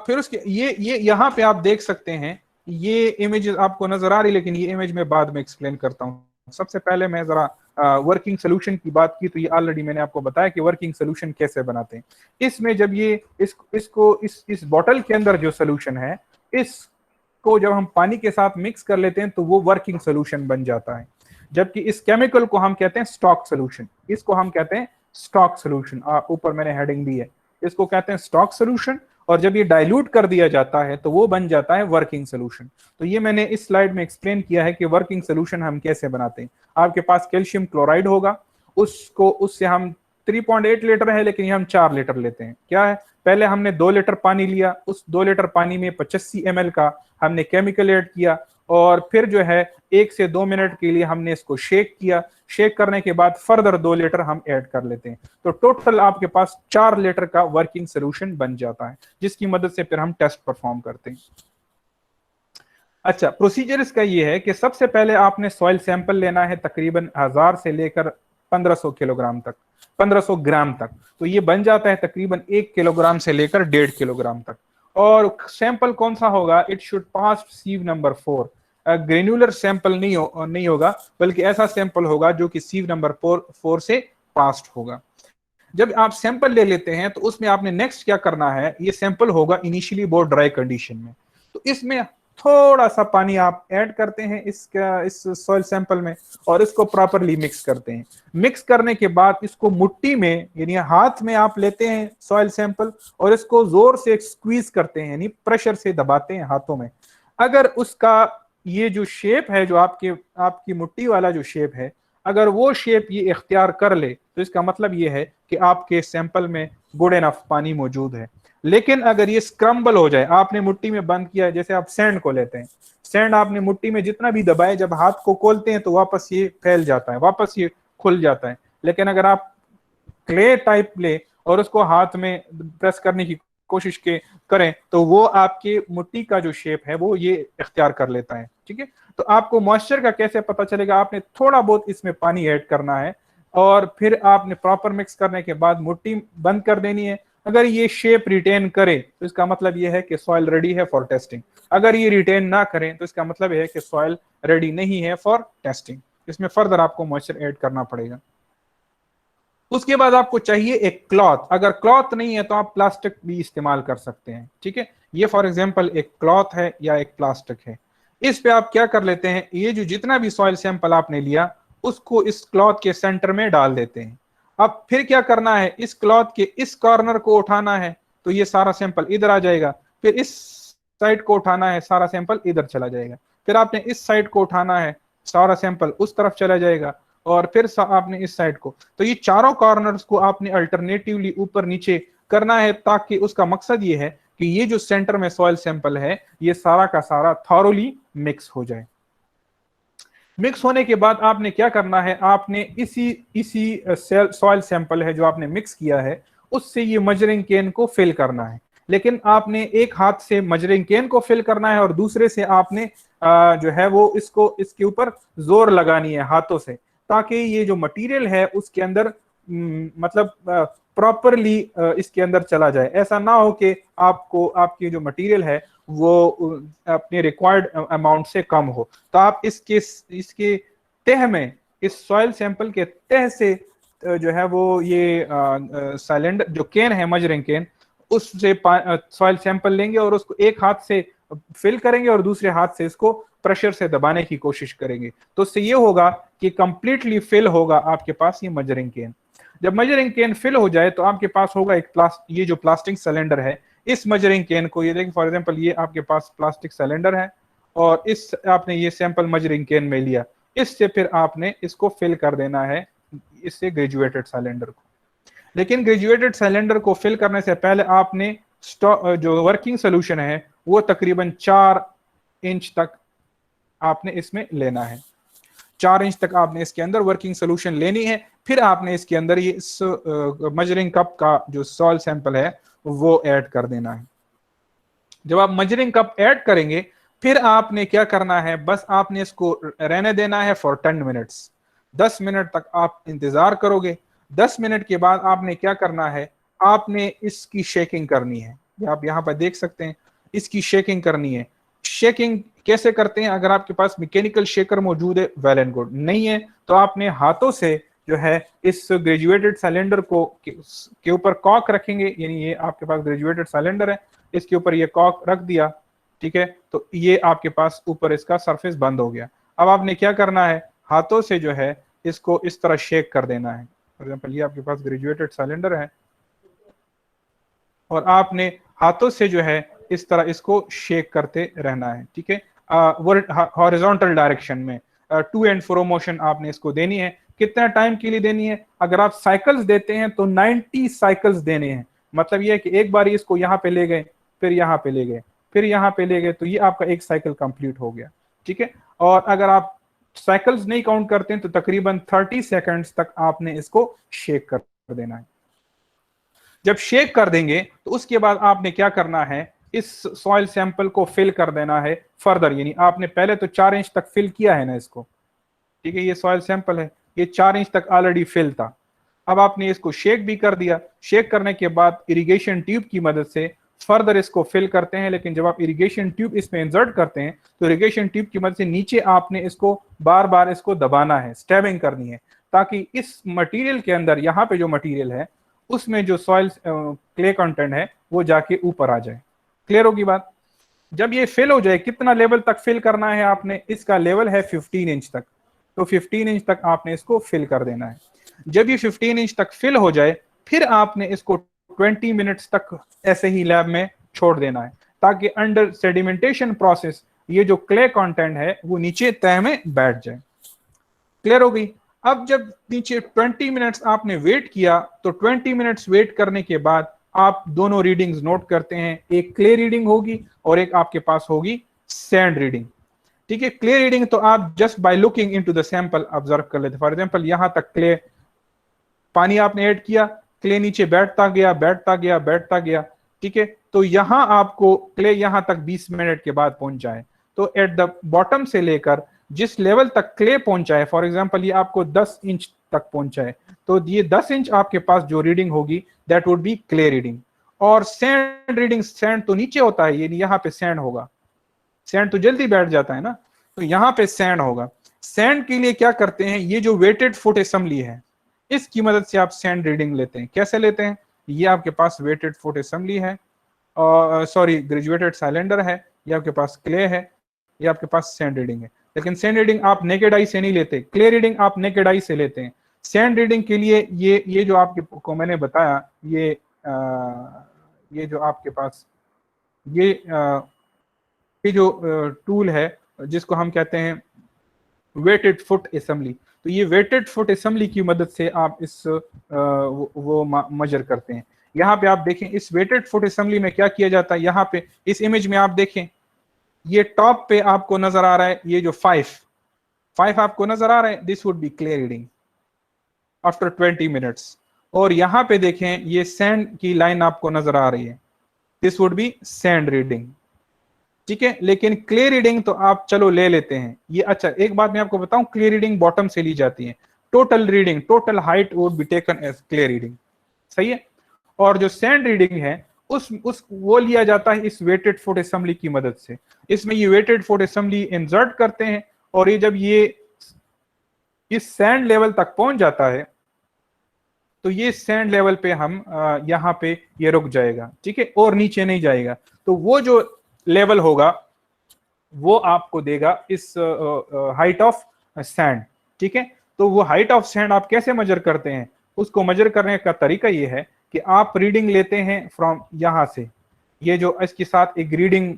Speaker 1: फिर उसके ये यहाँ पे आप देख सकते हैं, ये इमेज आपको नजर आ रही, लेकिन ये इमेज मैं बाद में एक्सप्लेन करता हूँ। सबसे पहले मैं जरा वर्किंग सोल्यूशन की बात की, तो ये ऑलरेडी मैंने आपको बताया कि वर्किंग सोल्यूशन कैसे बनाते हैं। इसमें जब ये इस बॉटल के अंदर जो सोल्यूशन है, इसको जब हम पानी के साथ मिक्स कर लेते हैं तो वो वर्किंग सोल्यूशन बन जाता है। जबकि इस केमिकल को हम कहते हैं स्टॉक सोल्यूशन, इसको हम कहते हैं स्टॉक सोल्यूशन। ऊपर मैंने हेडिंग दी है, इसको कहते हैं स्टॉक सोल्यूशन। और जब ये डाइल्यूट कर दिया जाता है तो वो बन जाता है वर्किंग सोल्यूशन। तो ये मैंने इस स्लाइड में एक्सप्लेन किया है कि वर्किंग सोल्यूशन हम कैसे बनाते हैं। आपके पास कैल्शियम क्लोराइड होगा, उससे हम 3.8 लीटर है, लेकिन ये हम 4 लीटर लेते हैं। क्या है, पहले हमने 2 लीटर पानी लिया, उस 2 लीटर पानी में 85 ml का हमने केमिकल ऐड किया और फिर जो है 1 से 2 मिनट के लिए हमने इसको शेक किया। शेक करने के बाद फर्दर 2 लीटर हम ऐड कर लेते हैं। तो टोटल आपके पास 4 लीटर का वर्किंग सोल्यूशन बन जाता है, जिसकी मदद से फिर हम टेस्ट परफॉर्म करते हैं। अच्छा, प्रोसीजर इसका ये है कि सबसे पहले आपने सॉइल सैंपल लेना है, तकरीबन 1000 से लेकर 1500 किलोग्राम तक, 1500 ग्राम तक। तो ये बन जाता है तकरीबन 1 किलोग्राम से लेकर 1.5 किलोग्राम तक। और सैंपल कौन सा होगा? It should pass sieve number 4। Granular sample नहीं होगा, बल्कि ऐसा सैंपल होगा जो कि सीव नंबर 4 से पास्ड होगा। जब आप सैंपल ले लेते हैं तो उसमें आपने नेक्स्ट क्या करना है, ये सैंपल होगा इनिशियली बहुत ड्राई कंडीशन में, तो इसमें थोड़ा सा पानी आप ऐड करते हैं इस सॉइल सैंपल में और इसको प्रॉपरली मिक्स करते हैं। मिक्स करने के बाद इसको मुट्ठी में यानी हाथ में आप लेते हैं सॉइल सैंपल और इसको जोर से स्क्वीज करते हैं, यानी प्रेशर से दबाते हैं हाथों में। अगर उसका ये जो शेप है, जो आपकी मुट्ठी वाला जो शेप है, अगर वो शेप ये इख्तियार कर ले तो इसका मतलब ये है कि आपके सैंपल में गुड इनफ पानी मौजूद है। लेकिन अगर ये स्क्रम्बल हो जाए, आपने मुट्ठी में बंद किया, जैसे आप सैंड को लेते हैं, सैंड आपने मुट्ठी में जितना भी दबाए, जब हाथ को खोलते हैं तो वापस ये फैल जाता है, वापस ये खुल जाता है। लेकिन अगर आप क्ले टाइप ले और उसको हाथ में प्रेस करने की कोशिश करें तो वो आपके मुट्ठी का जो शेप है वो ये इख्तियार कर लेता है। ठीक है, तो आपको मॉइस्चर का कैसे पता चलेगा? आपने थोड़ा बहुत इसमें पानी ऐड करना है और फिर आपने प्रॉपर मिक्स करने के बाद मुट्ठी बंद कर देनी है। अगर ये शेप रिटेन करे तो इसका मतलब ये है कि सॉइल रेडी है फॉर टेस्टिंग। अगर ये रिटेन ना करें तो इसका मतलब है कि सॉइल रेडी नहीं है फॉर टेस्टिंग। इसमें फर्दर आपको मॉइस्चर ऐड करना पड़ेगा। उसके बाद आपको चाहिए एक क्लॉथ। अगर क्लॉथ नहीं है तो आप प्लास्टिक भी इस्तेमाल कर सकते हैं। ठीक है, ये फॉर एग्जांपल एक क्लॉथ है या एक प्लास्टिक है। इस पे आप क्या कर लेते हैं, ये जो जितना भी सॉइल सैंपल आपने लिया उसको इस क्लॉथ के सेंटर में डाल देते हैं। अब फिर क्या करना है, इस क्लॉथ के इस कॉर्नर को उठाना है तो ये सारा सैंपल इधर आ जाएगा। फिर इस साइड को उठाना है, सारा सैंपल इधर चला जाएगा। फिर आपने इस साइड को उठाना है, सारा सैंपल उस तरफ चला जाएगा। और फिर आपने इस साइड को, तो ये चारों कॉर्नर्स को आपने अल्टरनेटिवली ऊपर नीचे करना है, ताकि उसका मकसद ये है कि ये जो सेंटर में सॉइल सैंपल है ये सारा का सारा थॉरोली मिक्स हो जाए। मिक्स होने के बाद आपने क्या करना है, आपने इसी सॉइल सैंपल है जो आपने मिक्स किया है उससे ये मजरिंग केन को फिल करना है। लेकिन आपने एक हाथ से मजरिंग केन को फिल करना है और दूसरे से आपने जो है वो इसको इसके ऊपर जोर लगानी है हाथों से, ताकि ये जो मटेरियल है उसके अंदर मतलब प्रॉपरली इसके अंदर चला जाए। ऐसा ना हो कि आपको आपकी जो मटेरियल है वो अपने रिक्वायर्ड अमाउंट से कम हो। तो आप इसके इसके तह में, इस सॉइल सैंपल के तह से जो है वो ये साइलेंडर जो केन है, मजरिंग केन, उससे सॉइल सैंपल लेंगे और उसको एक हाथ से फिल करेंगे और दूसरे हाथ से इसको प्रेशर से दबाने की कोशिश करेंगे। तो उससे ये होगा कि कंप्लीटली फिल होगा आपके पास ये मजरिंग केन। जब मजरिंग केन फिल हो जाए तो आपके पास होगा एक ये जो प्लास्टिक सिलेंडर है, इस मजरिंग केन को, ये देखिए फॉर एग्जांपल ये आपके पास प्लास्टिक सिलेंडर है और इस आपने ये सैंपल मजरिंग केन में लिया, इससे फिर आपने इसको फिल कर देना है इससे ग्रेजुएटेड सिलेंडर को। लेकिन ग्रेजुएटेड सिलेंडर को फिल करने से पहले आपने जो वर्किंग सोल्यूशन है वो तकरीबन 4 इंच तक आपने इसमें लेना है। 4 इंच तक आपने इसके अंदर वर्किंग सोल्यूशन लेनी है। फिर आपने इसके अंदर ये मजरिंग कप का जो सॉइल सैंपल है वो ऐड कर देना है। जब आप मजरिंग कप ऐड करेंगे फिर आपने क्या करना है, बस आपने इसको रहने देना है फॉर 10 मिनट्स। 10 मिनट तक आप इंतजार करोगे। 10 मिनट के बाद आपने क्या करना है, आपने इसकी शेकिंग करनी है। आप यहां पर देख सकते हैं, इसकी शेकिंग करनी है। शेकिंग कैसे करते हैं? अगर आपके पास मैकेनिकल शेकर मौजूद है वेल एंड गुड, नहीं है तो आपने हाथों से जो है इस ग्रेजुएटेड सिलेंडर को के ऊपर कॉक रखेंगे, यानी ये आपके पास ग्रेजुएटेड सिलेंडर है, इसके ऊपर ये कॉक रख दिया, ठीक है, तो ये आपके पास ऊपर इसका सरफेस बंद हो गया। अब आपने क्या करना है, हाथों से जो है इसको इस तरह शेक कर देना है। फॉर एग्जांपल ये आपके पास ग्रेजुएटेड सिलेंडर है और आपने हाथों से जो है इस तरह इसको शेक करते रहना है, ठीक है, हॉरिजॉन्टल डायरेक्शन में। टू एंड फ्रो मोशन आपने इसको देनी है। कितना टाइम के लिए देनी है? अगर आप साइकिल्स देते हैं तो 90 साइकिल्स देने हैं। मतलब ये है कि एक बार इसको यहाँ पे ले गए, फिर यहाँ पे ले गए, फिर यहाँ पे ले गए, तो ये आपका एक साइकिल कंप्लीट हो गया, ठीक है। और अगर आप साइकिल्स नहीं काउंट करते हैं तो तकरीबन 30 सेकंड्स तक आपने इसको शेक कर देना है। जब शेक कर देंगे तो उसके बाद आपने क्या करना है, इस सॉइल सैंपल को फिल कर देना है फर्दर। यानी आपने पहले तो 4 इंच तक फिल किया है ना इसको, ठीक है, ये सॉइल सैंपल है, ये 4 इंच तक ऑलरेडी फिल था। अब आपने इसको शेक भी कर दिया। शेक करने के बाद इरिगेशन ट्यूब की मदद से फर्दर इसको फिल करते हैं। लेकिन जब आप इरिगेशन ट्यूब इसमें इंसर्ट करते हैं तो इरिगेशन ट्यूब की मदद से नीचे आपने इसको बार बार इसको दबाना है, स्टैबिंग करनी है, ताकि इस मटेरियल के अंदर, यहाँ पे जो मटेरियल है उसमें जो सॉइल क्ले कंटेंट है वो जाके ऊपर आ जाए। क्लियर होगी बात? जब ये फिल हो जाए, कितना लेवल तक फिल करना है आपने, इसका लेवल है 15 इंच तक, तो 15 इंच तक आपने इसको फिल कर देना है। जब ये 15 इंच तक फिल हो जाए फिर आपने इसको 20 मिनट्स तक ऐसे ही लैब में छोड़ देना है, ताकि अंडर सेडिमेंटेशन प्रोसेस ये जो क्ले कंटेंट है वो नीचे तह में बैठ जाए। क्लियर हो गई? अब जब नीचे 20 मिनट्स आपने वेट किया तो 20 मिनट्स वेट करने के बाद आप दोनों रीडिंग्स नोट करते हैं। एक क्ले रीडिंग होगी और एक आपके पास होगी सैंड रीडिंग, ठीक है। क्ले रीडिंग तो आप just by looking into the sample observe कर लेते। फॉर एग्जांपल यहां तक क्ले, पानी आपने ऐड किया, क्ले नीचे बैठता गया बैठता गया बैठता गया, ठीक है, तो यहां आपको क्ले यहां तक 20 मिनट के बाद पहुंचा है। तो एट द बॉटम से लेकर जिस लेवल तक क्ले पहुंचा है, फॉर एग्जांपल ये आपको 10 इंच तक पहुंचा है, तो ये 10 इंच आपके पास जो रीडिंग होगी that would B clay reading. और सैंड रीडिंग, सैंड तो नीचे होता है, ये यहाँ पे सैंड होगा, सैंड तो जल्दी बैठ जाता है ना, तो यहाँ पे सैंड होगा। सैंड के लिए क्या करते हैं, ये जो वेटेड फुट असेंबली है इसकी मदद से आप सैंड रीडिंग लेते हैं। कैसे लेते हैं? ये आपके पास वेटेड फुट असेंबली है, और सॉरी ग्रेजुएटेड सिलेंडर है, ये आपके पास क्ले है, ये आपके पास सैंड रीडिंग है। लेकिन सैंड रीडिंग आप नेकेड आई से नहीं लेते, क्ले रीडिंग आप नेकेड आई से लेते हैं। सैंड रीडिंग के लिए ये जो आपके को मैंने बताया, ये जो आपके पास ये जो टूल है जिसको हम कहते हैं वेटेड फुट असेंबली, तो ये वेटेड फुट असेंबली की मदद से आप इस वो मेजर करते हैं। यहाँ पे आप देखें इस वेटेड फुट असेंबली में क्या किया जाता है। यहाँ पे इस इमेज में आप देखें, ये टॉप पे आपको नजर आ रहा है, ये जो 5 आपको नजर आ रहा है, this would be clay reading after 20 minutes. और यहाँ पे देखें ये सैंड की लाइन आपको नजर आ रही है, this would be sand reading. ठीक है। लेकिन क्ले रीडिंग तो आप चलो ले लेते हैं ये। अच्छा एक बात मैं आपको बताऊं, क्ले रीडिंग बॉटम से ली जाती है। Total reading, total height would be taken as clay reading, सही है। और जो सैंड रीडिंग है उस वो लिया जाता है इस वेटेड फुट असेंबली की मदद से। इसमें ये वेटेड फुट असेंबली इंसर्ट करते हैं और ये जब ये इस सैंड लेवल तक पहुंच जाता है तो ये सैंड लेवल पे हम यहाँ पे ये रुक जाएगा, ठीक है, और नीचे नहीं जाएगा। तो वो जो लेवल होगा वो आपको देगा इस हाइट ऑफ सैंड, ठीक है। तो वो हाइट ऑफ सैंड आप कैसे मेजर करते हैं? उसको मेजर करने का तरीका ये है कि आप रीडिंग लेते हैं फ्रॉम यहां से, ये जो इसके साथ एक रीडिंग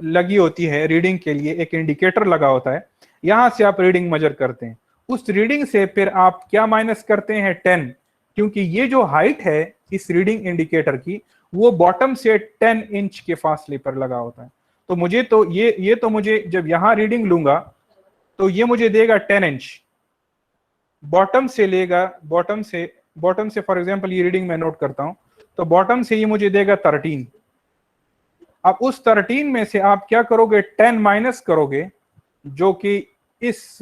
Speaker 1: लगी होती है, रीडिंग के लिए एक इंडिकेटर लगा होता है, यहां से आप रीडिंग मेजर करते हैं। उस रीडिंग से फिर आप क्या माइनस करते हैं? 10, क्योंकि ये जो हाइट है इस रीडिंग इंडिकेटर की वो बॉटम से 10 इंच के फासले पर लगा होता है। तो मुझे तो ये तो मुझे जब यहां रीडिंग लूंगा तो ये मुझे देगा 10 इंच, बॉटम से लेगा, बॉटम से फॉर एग्जांपल ये रीडिंग मैं नोट करता हूं, तो बॉटम से ये मुझे देगा 13। अब उस 13 में से आप क्या करोगे? 10 माइनस करोगे, जो कि इस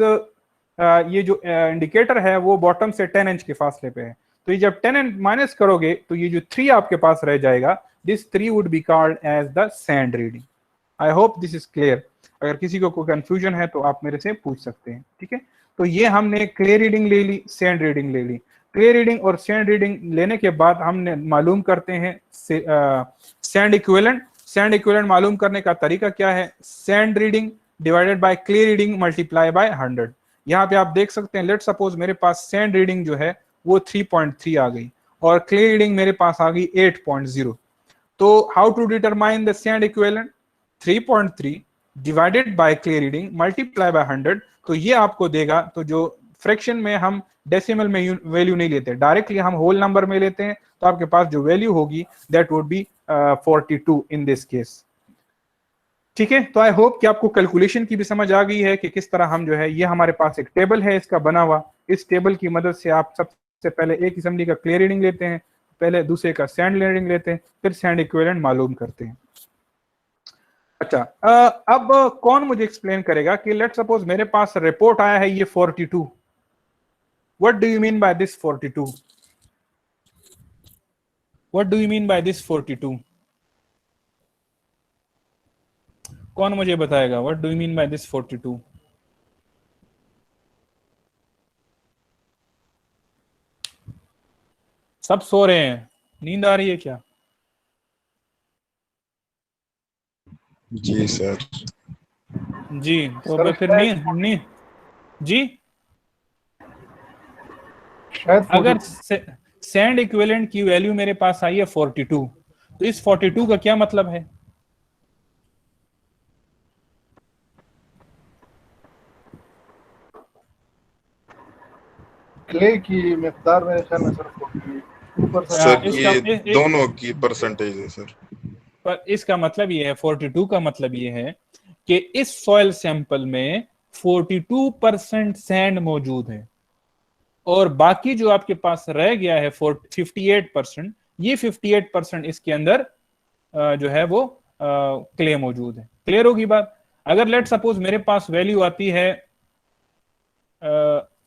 Speaker 1: ये जो इंडिकेटर है वो बॉटम से 10 इंच के फासले पे है। तो ये जब 10 माइनस करोगे तो ये जो 3 आपके पास रह जाएगा, this 3 would be called as the sand reading. I hope this is clear. अगर किसी को कोई कंफ्यूजन है तो आप मेरे से पूछ सकते हैं, ठीक है। तो ये हमने क्ले रीडिंग ले ली, सैंड रीडिंग ले ली। क्ले रीडिंग और सैंड रीडिंग लेने के बाद हमने मालूम करते हैं सैंड इक्विवेलेंट। सैंड इक्विवेलेंट मालूम करने का तरीका क्या है? Sand reading divided by clay reading multiply by 100। यहाँ पे आप देख सकते हैं, लेट सपोज मेरे पास सैंड रीडिंग जो है वो 3.3 आ गई और क्ले रीडिंग मेरे पास आ गई 8.0। तो how to determine the sand equivalent? 3.3 divided by clay reading multiply by 100, तो ये आपको देगा। तो जो फ्रैक्शन में हम डेसिमल में वैल्यू नहीं लेते, डायरेक्टली हम होल नंबर में लेते हैं, तो आपके पास जो वैल्यू होगी that would B 42 in this case, ठीक है। तो आई होप कि आपको कैलकुलेशन की भी समझ आ गई है कि किस तरह हम जो है, ये हमारे पास एक टेबल है इसका बना हुआ, इस टेबल की मदद से आप सबसे पहले एक असेंबली का क्ले रीडिंग लेते हैं, पहले दूसरे का सैंड रीडिंग लेते हैं, फिर सैंड इक्विवेलेंट मालूम करते हैं। अच्छा अब कौन मुझे एक्सप्लेन करेगा कि लेट सपोज मेरे पास रिपोर्ट आया है ये 42, what do you mean by this 42? What do you mean by this 42? कौन मुझे बताएगा what do you mean by this 42? सब सो रहे हैं, नींद आ रही है क्या?
Speaker 2: जी सर।
Speaker 1: जी तो फिर नींद जी। अगर सैंड इक्विवेलेंट की वैल्यू मेरे पास आई है 42, तो इस 42 का क्या मतलब है?
Speaker 3: क्ले की मिकदार मेरे ख्याल में सर 42%।
Speaker 2: सर ये दोनों की परसेंटेज है सर।
Speaker 1: पर इसका मतलब ये है, 42 का मतलब ये है कि इस सॉइल सैंपल में 42% सैंड मौजूद है और बाकी जो आपके पास रह गया है 58%, ये 58% इसके अंदर जो है वो क्ले मौजूद है। क्लियर होगी बात? अगर लेट सपोज मेरे पास वैल्यू आती है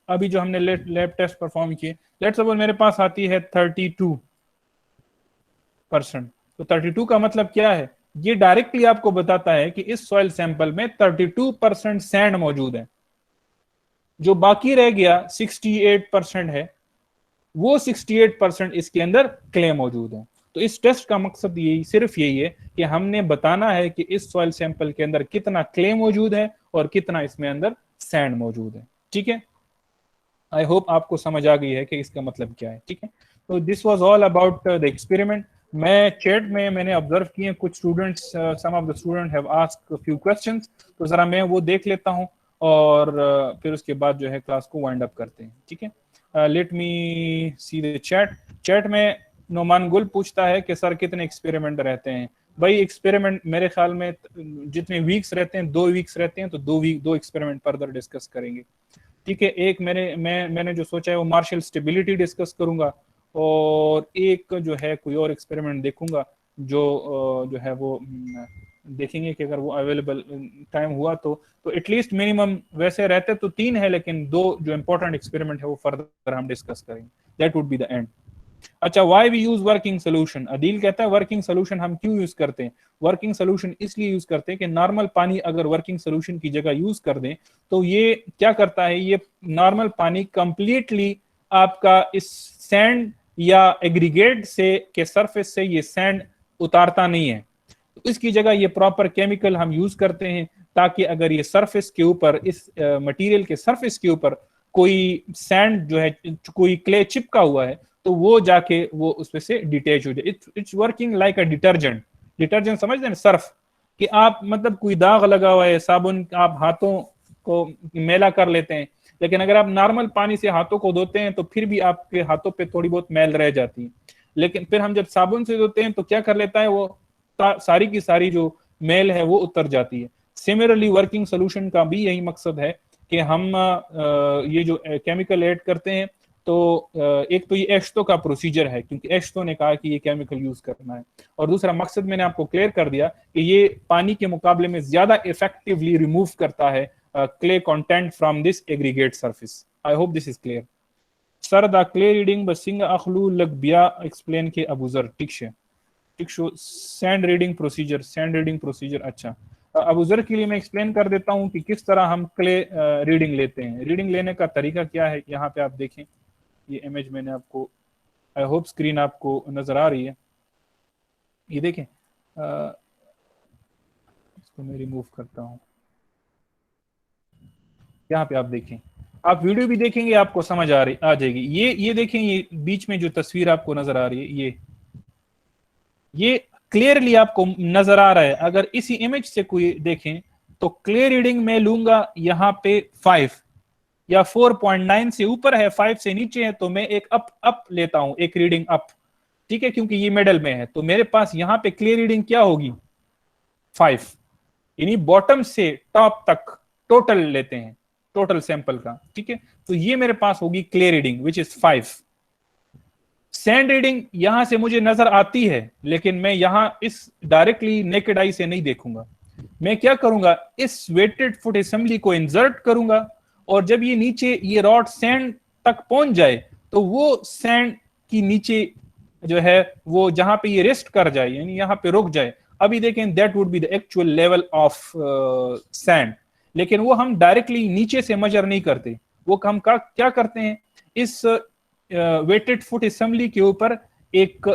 Speaker 1: अभी जो हमने लैब टेस्ट परफॉर्म किए, लेट सपोज मेरे पास आती है 32%, तो 32 का मतलब क्या है? ये डायरेक्टली आपको बताता है कि इस सॉइल सैंपल में 32% सैंड मौजूद है, जो बाकी रह गया 68% है, वो 68% इसके अंदर क्ले मौजूद है। तो इस टेस्ट का मकसद यही, सिर्फ यही है कि हमने बताना है कि इस सॉइल सैंपल के अंदर कितना क्ले मौजूद है और कितना इसमें अंदर सैंड मौजूद है, ठीक है। आई होप आपको समझ आ गई है कि इसका मतलब क्या है, ठीक है। तो this was all about the experiment. मैं चैट में मैंने ऑब्जर्व किए कुछ students, some of the student have asked a few questions, तो जरा मैं वो देख लेता हूं और फिर उसके बाद जो है क्लास को वाइंड अप करते हैं, ठीक है। Let me see the chat. Chat में नोमान गुल पूछता है कि सर कितने एक्सपेरिमेंट रहते हैं? भाई एक्सपेरिमेंट मेरे ख्याल में जितने वीक्स रहते हैं, 2 वीक्स रहते हैं, तो 2 एक्सपेरिमेंट फर्दर डिस्कस करेंगे, ठीक है। एक मैंने जो सोचा है वो मार्शल स्टेबिलिटी डिस्कस करूंगा और एक जो है कोई और एक्सपेरिमेंट देखूंगा जो है वो देखेंगे कि अगर वो अवेलेबल टाइम हुआ तो एटलीस्ट मिनिमम वैसे रहते तो 3 है, लेकिन 2 जो इंपॉर्टेंट एक्सपेरिमेंट है वो फर्दर हम डिस्कस करेंगे। That would be the end. अच्छा, why we use working solution? Adeel कहता है वर्किंग सोल्यूशन हम क्यों यूज करते हैं? वर्किंग सोल्यूशन इसलिए यूज करते हैं कि नॉर्मल पानी अगर वर्किंग सोल्यूशन की जगह यूज कर दें तो ये क्या करता है, ये नॉर्मल पानी कंप्लीटली आपका इस सैंड या एग्रीगेट से के सरफेस से ये सैंड उतारता नहीं है। तो इसकी जगह ये प्रॉपर केमिकल हम यूज करते हैं ताकि अगर ये सरफेस के ऊपर, इस मटेरियल के सरफेस के ऊपर कोई सैंड जो है, कोई क्ले चिपका हुआ है, तो वो जाके वो उसमें से डिटेच हो जाए। It's working like a detergent. Detergent समझते हैं ना, सर्फ, कि आप मतलब कोई दाग लगा हुआ है, साबुन आप हाथों को मैला कर लेते हैं, लेकिन अगर आप नॉर्मल पानी से हाथों को धोते हैं तो फिर भी आपके हाथों पे थोड़ी बहुत मैल रह जाती है। लेकिन फिर हम जब साबुन से धोते हैं तो क्या कर लेता है, वो सारी की सारी जो मैल है वो उतर जाती है। सिमिलरली वर्किंग सोल्यूशन का भी यही मकसद है कि हम ये जो केमिकल ऐड करते हैं तो एक तो ये एश्तो का प्रोसीजर है, क्योंकि एश्तो ने कहा कि ये केमिकल यूज करना है, और दूसरा मकसद मैंने आपको क्लियर कर दिया कि ये पानी के मुकाबले में ज्यादा इफेक्टिवली रिमूव करता है clay content from this aggregate surface. I hope this is clear. Sir the clay reading बसिंग अखलू लग बिया एक्सप्लेन के अबूजर ठीक शो सैंड रीडिंग प्रोसीजर। अच्छा, अबूजर के लिए मैं एक्सप्लेन कर देता हूं कि किस तरह हम क्ले रीडिंग लेते हैं। रीडिंग लेने का तरीका क्या है, यहाँ पे आप देखें, ये इमेज मैंने आपको, आई होप स्क्रीन आपको नजर आ रही है। ये देखें, इसको मैं रिमूव करता हूं। यहाँ पे आप देखें, आप वीडियो भी देखेंगे आपको समझ आ जाएगी। ये देखें, ये बीच में जो तस्वीर आपको नजर आ रही है, ये क्लियरली आपको नजर आ रहा है। अगर इसी इमेज से कोई देखें तो क्लियर रीडिंग मैं लूंगा यहाँ पे 5 या 4.9 से ऊपर है, 5 से नीचे है तो मैं एक अप लेता हूं, एक रीडिंग अप, ठीक है, क्योंकि ये मिडल में है। तो मेरे पास यहाँ पे क्लियर रीडिंग क्या होगी, 5, यानी बॉटम से टॉप तक टोटल लेते हैं, टोटल सैंपल का, ठीक है। तो ये मेरे पास होगी clear reading which is 5। Sand reading यहां से मुझे नजर आती है, लेकिन मैं यहां इस डायरेक्टली नेकेड आई से नहीं देखूंगा। मैं क्या करूंगा, इस वेटेड फुट असेंबली को इंसर्ट करूंगा, और जब ये नीचे ये रॉड सैंड तक पहुंच जाए तो वो सैंड की नीचे जो है वो जहां पे ये रेस्ट कर जाए, यानी यहां पे रुक जाए। अभी देखें, that would be the actual level of sand. लेकिन वो हम डायरेक्टली नीचे से मेजर नहीं करते, वो हम क्या करते हैं, इस वेटेड फुट असेंबली के ऊपर एक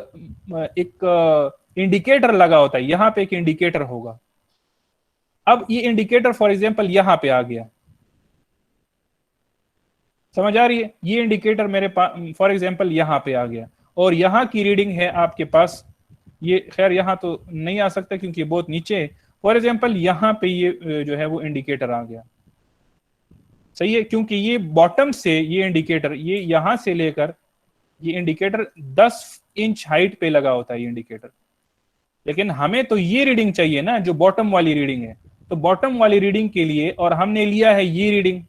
Speaker 1: इंडिकेटर लगा होता है। यहां पे एक इंडिकेटर होगा। अब ये इंडिकेटर फॉर एग्जांपल यहां पे आ गया, समझ आ रही है, ये इंडिकेटर मेरे पास फॉर एग्जांपल यहां पे आ गया, और यहां की रीडिंग है आपके पास, ये खैर यहां तो नहीं आ सकता क्योंकि बहुत नीचे है। फॉर एग्जांपल यहां पे ये जो है वो इंडिकेटर आ गया, सही है, क्योंकि ये बॉटम से ये इंडिकेटर, ये यहां से लेकर ये इंडिकेटर 10 इंच हाइट पे लगा होता है ये इंडिकेटर। लेकिन हमें तो ये रीडिंग चाहिए ना जो बॉटम वाली रीडिंग है। तो बॉटम वाली रीडिंग के लिए, और हमने लिया है ये रीडिंग,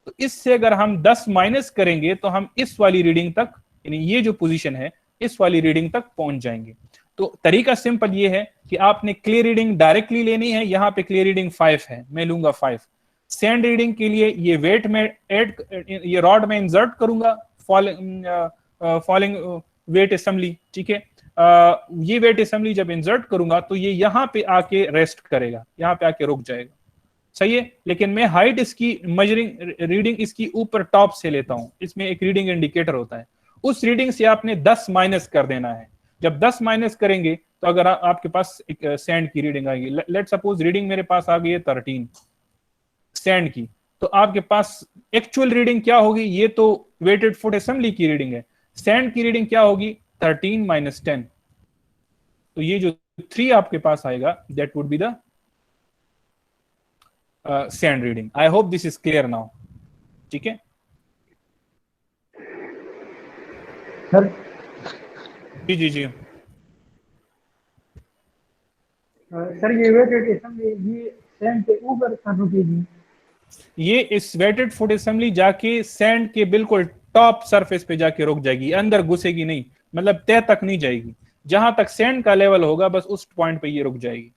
Speaker 1: तो इससे अगर हम 10 माइनस करेंगे तो हम इस वाली रीडिंग तक, यानी ये जो पोजीशन है इस वाली रीडिंग तक पहुंच जाएंगे। तो तरीका सिंपल ये है कि आपने क्लियर रीडिंग डायरेक्टली लेनी है। यहाँ पे क्लियर रीडिंग 5 है, मैं लूंगा 5। सैंड रीडिंग के लिए ये वेट में ये रॉड में इंसर्ट करूंगा, फॉलिंग वेट असेंबली, ठीक है। ये वेट असेंबली जब इंसर्ट करूंगा तो ये यहाँ पे आके रेस्ट करेगा, यहाँ पे आके रुक जाएगा, सही है। लेकिन मैं हाइट इसकी मेजरिंग रीडिंग इसकी ऊपर टॉप से लेता हूं, इसमें एक रीडिंग इंडिकेटर होता है, उस रीडिंग से आपने 10 माइनस कर देना है। जब 10 माइनस करेंगे तो अगर आपके पास एक सैंड की रीडिंग आएगी, लेट सपोज रीडिंग मेरे पास आ गई है 13 सैंड की, तो आपके पास एक्चुअल रीडिंग क्या होगी, ये तो वेटेड फुट असेंबली की रीडिंग है, सैंड की रीडिंग क्या होगी 13 माइनस 10। तो ये जो 3 आपके पास आएगा that would be the sand reading. I hope this is clear now, ठीक है
Speaker 4: सर।
Speaker 1: जी
Speaker 4: सर ये वेटेड असेंबली ये सैंड के ऊपर कहाँ रुकेगी?
Speaker 1: ये इस वेटेड फुट असेंबली जाके सैंड के बिल्कुल टॉप सरफेस पे जाके रुक जाएगी, अंदर घुसेगी नहीं, मतलब तह तक नहीं जाएगी। जहां तक सैंड का लेवल होगा बस उस पॉइंट पे ये रुक जाएगी।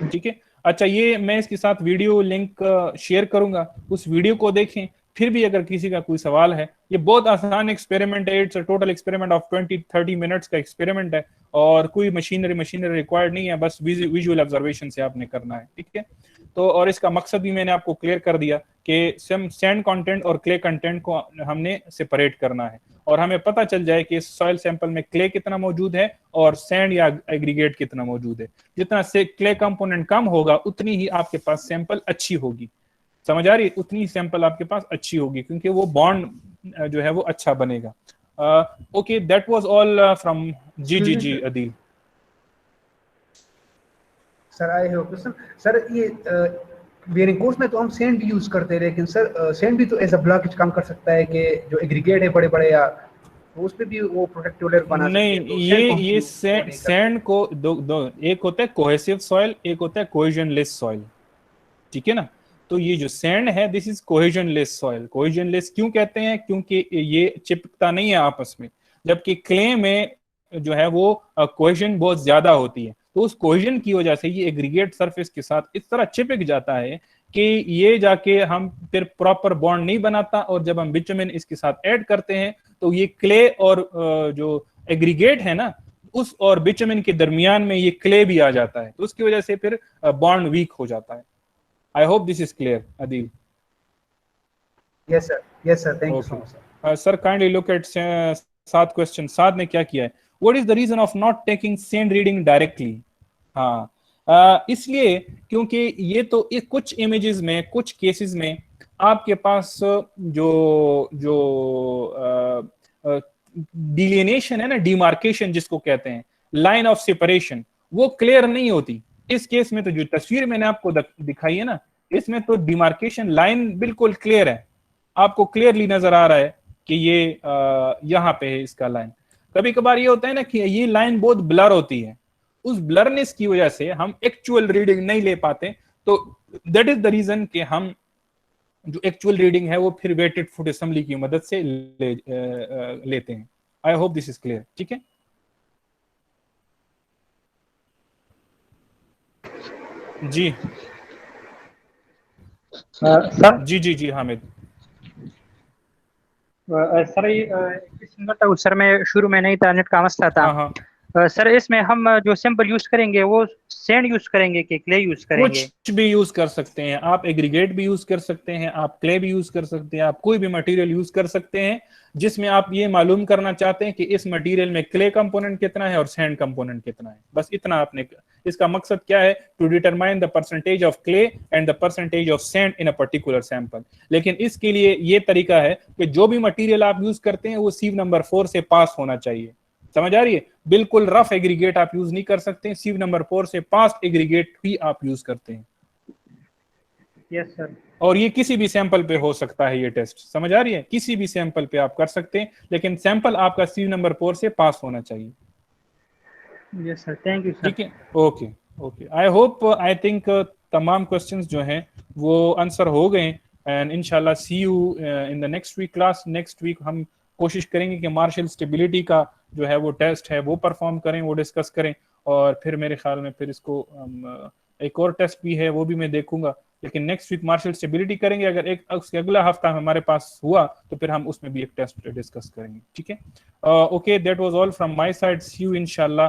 Speaker 1: ठीक है। अच्छा, ये मैं इसके साथ वीडियो लिंक शेयर करूंगा, उस वीडियो को देखें। फिर भी अगर किसी का कोई सवाल है, ये बहुत आसान एक्सपेरिमेंट है, it's a total experiment of 20-30 minutes का एक्सपेरिमेंट है, और कोई मशीनरी रिक्वायर्ड नहीं है, बस विजुअल ऑब्जर्वेशन से आपने करना है। ठीक है। तो और इसका मकसद भी मैंने आपको क्लियर कर दिया कि सैंड कंटेंट और क्ले कंटेंट को हमने सेपरेट करना है, और हमें पता चल जाए कि सॉइल सैंपल में क्ले कितना मौजूद है और सैंड या एग्रीगेट कितना मौजूद है। जितना से क्ले कंपोनेंट कम होगा उतनी ही आपके पास सैंपल अच्छी होगी। समझ आ रही है? उतनी ही सैंपल आपके पास अच्छी होगी, क्योंकि वो बॉन्ड जो है वो अच्छा बनेगा। Okay, that was all from जी Adeel.
Speaker 5: Sir I have question. Sir ये बेयरिंग कोर्स में तो हम सैंड यूज करते हैं, लेकिन सर सैंड भी तो एज अ ब्लॉकेज काम कर सकता है कि जो एग्रीगेट है बड़े बड़े, या तो उस पे भी वो प्रोटेक्टिव लेयर बना सकते हैं।
Speaker 1: नहीं, ये सैंड को दो एक होता है कोहेसिव सॉइल, एक होता है कोहेजनलेस सॉइल। ठीक है ना? तो ये जो सैंड है दिस इज कोहेजनलेस सॉइल। कोहेजनलेस क्यों कहते हैं? क्योंकि ये चिपकता नहीं है आपस में, जबकि क्ले में जो है वो कोहेजन बहुत ज्यादा होती है। तो उस कोहेजन की वजह से ये एग्रीगेट सरफेस के साथ इस तरह चिपक जाता है कि ये जाके हम फिर प्रॉपर बॉन्ड नहीं बनाता, और जब हम बिटुमेन इसके साथ ऐड करते हैं तो ये क्ले और जो एग्रीगेट है ना, उस और बिटुमेन के दरमियान में ये क्ले भी आ जाता है, तो उसकी वजह से फिर बॉन्ड वीक हो जाता है। I hope this is clear, Adil.
Speaker 5: Yes sir. Yes sir. Thank you so much.
Speaker 1: Sir, kindly look at सात क्वेश्चन। सात ने क्या किया है? What is the reason of not taking sand reading directly? हाँ, इसलिए क्योंकि ये तो कुछ इमेजेस में, कुछ केसेस में आपके पास जो डिलिनेशन है ना, डिमार्केशन जिसको कहते हैं, लाइन ऑफ सेपरेशन, वो क्लियर नहीं होती। इस केस में तो जो तस्वीर मैंने आपको दिखाई है ना, इसमें तो डिमार्केशन लाइन बिल्कुल क्लियर है, आपको क्लियरली नजर आ रहा है कि ये यहाँ पे है इसका लाइन। कभी कभार ये होता है ना कि ये लाइन बहुत ब्लर होती है, उस ब्लरनेस की वजह से हम एक्चुअल रीडिंग नहीं ले पाते, तो दैट इज द रीजन कि हम जो एक्चुअल रीडिंग है वो फिर वेटेड फुट असेंबली की मदद से लेते हैं। आई होप दिस इज क्लियर। ठीक है। जी
Speaker 4: सर
Speaker 1: जी हामिद।
Speaker 4: सर ये सर मैं शुरू में नहीं था, नेट का मसला था।
Speaker 1: हाँ।
Speaker 4: सर इसमें हम जो सैंपल यूज करेंगे वो सैंड यूज करेंगे कि क्ले यूज करेंगे?
Speaker 1: कुछ भी यूज कर सकते हैं आप, एग्रीगेट भी यूज कर सकते हैं आप, क्ले भी यूज कर सकते हैं आप, कोई भी मटेरियल यूज कर सकते हैं जिसमें आप ये मालूम करना चाहते हैं कि इस मटेरियल में क्ले कंपोनेंट कितना है और सैंड कंपोनेंट कितना है। बस इतना आपने, इसका मकसद क्या है? To determine the percentage of clay and the percentage of sand in a particular sample. लेकिन इसके लिए ये तरीका है कि जो भी मटेरियल आप यूज करते हैं वो सीव नंबर 4 से पास होना चाहिए। समझ आ रही है? बिल्कुल रफ एग्रीगेट आप यूज नहीं कर सकते, सीव नंबर 4 से पास एग्रीगेट ही आप यूज करते हैं।
Speaker 4: Yes sir.
Speaker 1: और ये किसी भी सैंपल पे हो सकता है ये टेस्ट। समझ आ रही है? किसी भी सैंपल पे आप कर सकते हैं, लेकिन सैंपल आपका सीव नंबर 4 से पास होना चाहिए।
Speaker 4: Yes sir, thank you sir.
Speaker 1: ठीक है, okay. I hope, I think तमाम क्वेश्चंस जो हैं वो आंसर हो गए, एंड इंशाल्लाह see you in the next week class. Next week हम कोशिश करेंगे कि मार्शल स्टेबिलिटी का जो है वो टेस्ट है वो परफॉर्म करें, वो डिस्कस करें, और फिर मेरे ख्याल में फिर इसको एक और टेस्ट भी है वो भी मैं देखूंगा, लेकिन नेक्स्ट वीक मार्शल स्टेबिलिटी करेंगे। अगर एक अगला हफ्ता हमारे पास हुआ तो फिर हम उसमें भी एक टेस्ट डिस्कस करेंगे। ठीक है, okay, that was all from my side. See you इंशाल्लाह